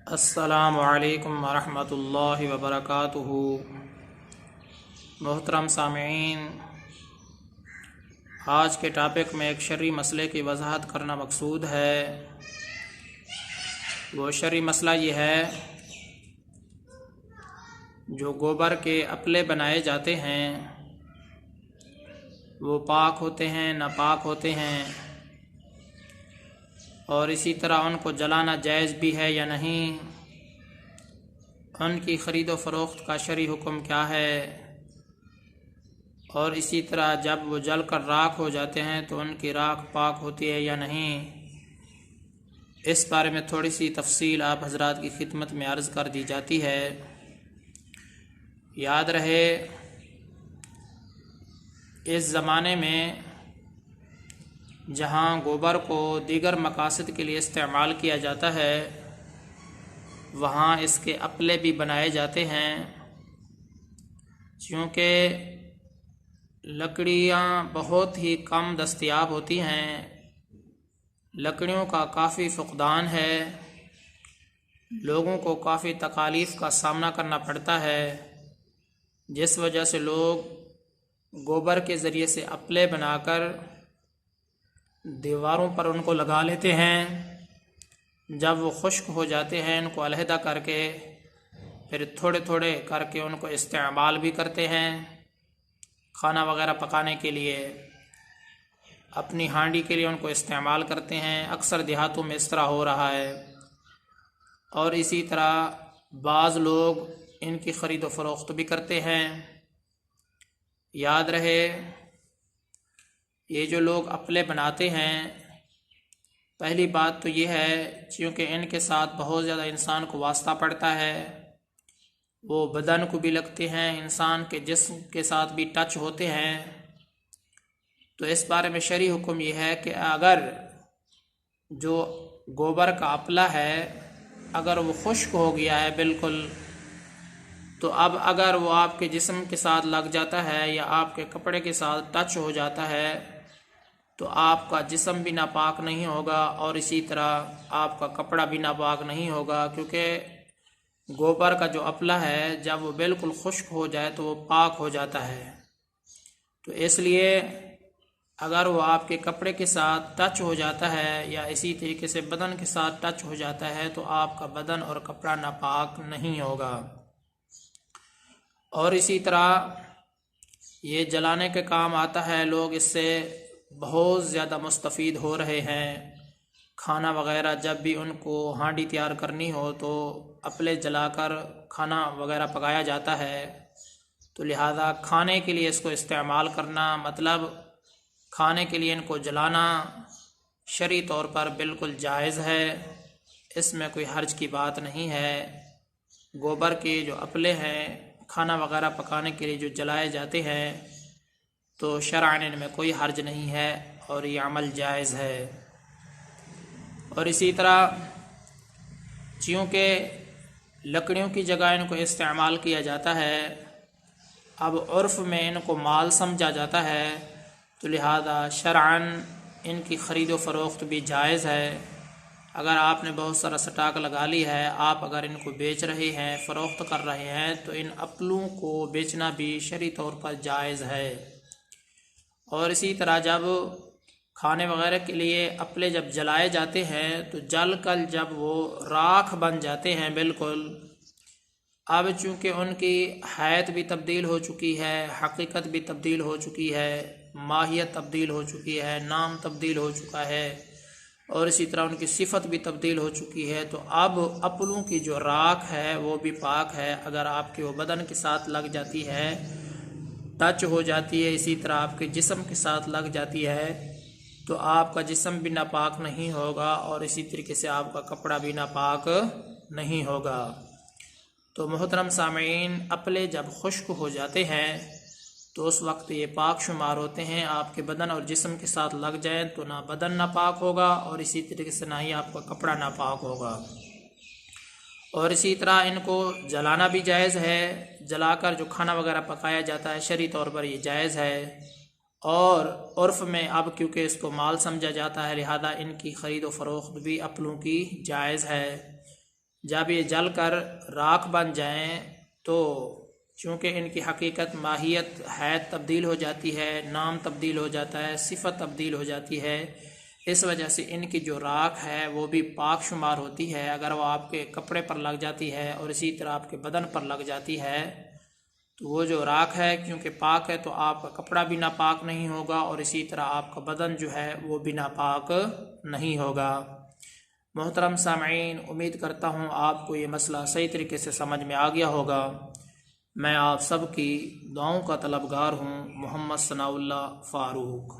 السلام علیکم ورحمۃ اللہ وبرکاتہ۔ محترم سامعین، آج کے ٹاپک میں ایک شرعی مسئلے کی وضاحت کرنا مقصود ہے۔ وہ شرعی مسئلہ یہ ہے، جو گوبر کے اپلے بنائے جاتے ہیں وہ پاک ہوتے ہیں ناپاک ہوتے ہیں، اور اسی طرح ان کو جلانا جائز بھی ہے یا نہیں، ان کی خرید و فروخت کا شرعی حکم کیا ہے، اور اسی طرح جب وہ جل کر راکھ ہو جاتے ہیں تو ان کی راکھ پاک ہوتی ہے یا نہیں۔ اس بارے میں تھوڑی سی تفصیل آپ حضرات کی خدمت میں عرض کر دی جاتی ہے۔ یاد رہے، اس زمانے میں جہاں گوبر کو دیگر مقاصد کے لیے استعمال کیا جاتا ہے وہاں اس کے اپلے بھی بنائے جاتے ہیں، چونکہ لکڑیاں بہت ہی کم دستیاب ہوتی ہیں، لکڑیوں کا کافی فقدان ہے، لوگوں کو کافی تکالیف کا سامنا کرنا پڑتا ہے، جس وجہ سے لوگ گوبر کے ذریعے سے اپلے بنا کر دیواروں پر ان کو لگا لیتے ہیں۔ جب وہ خشک ہو جاتے ہیں ان کو علیحدہ کر کے پھر تھوڑے تھوڑے کر کے ان کو استعمال بھی کرتے ہیں، کھانا وغیرہ پکانے کے لیے، اپنی ہانڈی کے لیے ان کو استعمال کرتے ہیں۔ اکثر دیہاتوں میں اس طرح ہو رہا ہے، اور اسی طرح بعض لوگ ان کی خرید و فروخت بھی کرتے ہیں۔ یاد رہے، یہ جو لوگ اپلے بناتے ہیں، پہلی بات تو یہ ہے چونکہ ان کے ساتھ بہت زیادہ انسان کو واسطہ پڑتا ہے، وہ بدن کو بھی لگتے ہیں، انسان کے جسم کے ساتھ بھی ٹچ ہوتے ہیں، تو اس بارے میں شرعی حکم یہ ہے کہ اگر جو گوبر کا اپلا ہے اگر وہ خشک ہو گیا ہے بالکل، تو اب اگر وہ آپ کے جسم کے ساتھ لگ جاتا ہے یا آپ کے کپڑے کے ساتھ ٹچ ہو جاتا ہے تو آپ کا جسم بھی ناپاک نہیں ہوگا، اور اسی طرح آپ کا کپڑا بھی ناپاک نہیں ہوگا، کیونکہ گوبر کا جو اپلا ہے جب وہ بالکل خشک ہو جائے تو وہ پاک ہو جاتا ہے۔ تو اس لیے اگر وہ آپ کے کپڑے کے ساتھ ٹچ ہو جاتا ہے یا اسی طریقے سے بدن کے ساتھ ٹچ ہو جاتا ہے تو آپ کا بدن اور کپڑا ناپاک نہیں ہوگا۔ اور اسی طرح یہ جلانے کے کام آتا ہے، لوگ اس سے بہت زیادہ مستفید ہو رہے ہیں۔ کھانا وغیرہ جب بھی ان کو ہانڈی تیار کرنی ہو تو اپلے جلا کر کھانا وغیرہ پکایا جاتا ہے، تو لہذا کھانے کے لیے اس کو استعمال کرنا، مطلب کھانے کے لیے ان کو جلانا شرعی طور پر بالکل جائز ہے، اس میں کوئی حرج کی بات نہیں ہے۔ گوبر کے جو اپلے ہیں کھانا وغیرہ پکانے کے لیے جو جلائے جاتے ہیں تو شرعاً ان میں کوئی حرج نہیں ہے اور یہ عمل جائز ہے۔ اور اسی طرح چونکہ لکڑیوں کی جگہ ان کو استعمال کیا جاتا ہے، اب عرف میں ان کو مال سمجھا جاتا ہے، تو لہذا شرعاً ان کی خرید و فروخت بھی جائز ہے۔ اگر آپ نے بہت سارا سٹاک لگا لی ہے، آپ اگر ان کو بیچ رہے ہیں، فروخت کر رہے ہیں، تو ان اپلوں کو بیچنا بھی شرعی طور پر جائز ہے۔ اور اسی طرح جب کھانے وغیرہ کے لیے اپلے جب جلائے جاتے ہیں تو جل کر جب وہ راکھ بن جاتے ہیں بالکل، اب چونکہ ان کی حیت بھی تبدیل ہو چکی ہے، حقیقت بھی تبدیل ہو چکی ہے، ماہیت تبدیل ہو چکی ہے، نام تبدیل ہو چکا ہے، اور اسی طرح ان کی صفت بھی تبدیل ہو چکی ہے، تو اب اپلوں کی جو راکھ ہے وہ بھی پاک ہے۔ اگر آپ کے وہ بدن کے ساتھ لگ جاتی ہے، ٹچ ہو جاتی ہے، اسی طرح آپ کے جسم کے ساتھ لگ جاتی ہے تو آپ کا جسم بھی ناپاک نہیں ہوگا، اور اسی طریقے سے آپ کا کپڑا بھی ناپاک نہیں ہوگا۔ تو محترم سامعین، اپلے جب خشک ہو جاتے ہیں تو اس وقت یہ پاک شمار ہوتے ہیں۔ آپ کے بدن اور جسم کے ساتھ لگ جائیں تو نہ بدن ناپاک ہوگا اور اسی طریقے سے نہ ہی آپ کا کپڑا ناپاک ہوگا۔ اور اسی طرح ان کو جلانا بھی جائز ہے، جلا کر جو کھانا وغیرہ پکایا جاتا ہے شرعی طور پر یہ جائز ہے، اور عرف میں اب کیونکہ اس کو مال سمجھا جاتا ہے لہذا ان کی خرید و فروخت بھی اپلوں کی جائز ہے۔ جب یہ جل کر راکھ بن جائیں تو چونکہ ان کی حقیقت ماہیت حیت تبدیل ہو جاتی ہے، نام تبدیل ہو جاتا ہے، صفت تبدیل ہو جاتی ہے، اس وجہ سے ان کی جو راکھ ہے وہ بھی پاک شمار ہوتی ہے۔ اگر وہ آپ کے کپڑے پر لگ جاتی ہے اور اسی طرح آپ کے بدن پر لگ جاتی ہے تو وہ جو راکھ ہے کیونکہ پاک ہے تو آپ کا کپڑا بھی ناپاک نہیں ہوگا اور اسی طرح آپ کا بدن جو ہے وہ بھی ناپاک نہیں ہوگا۔ محترم سامعین، امید کرتا ہوں آپ کو یہ مسئلہ صحیح طریقے سے سمجھ میں آ گیا ہوگا۔ میں آپ سب کی دعاؤں کا طلبگار ہوں۔ محمد ثناء اللہ فاروق۔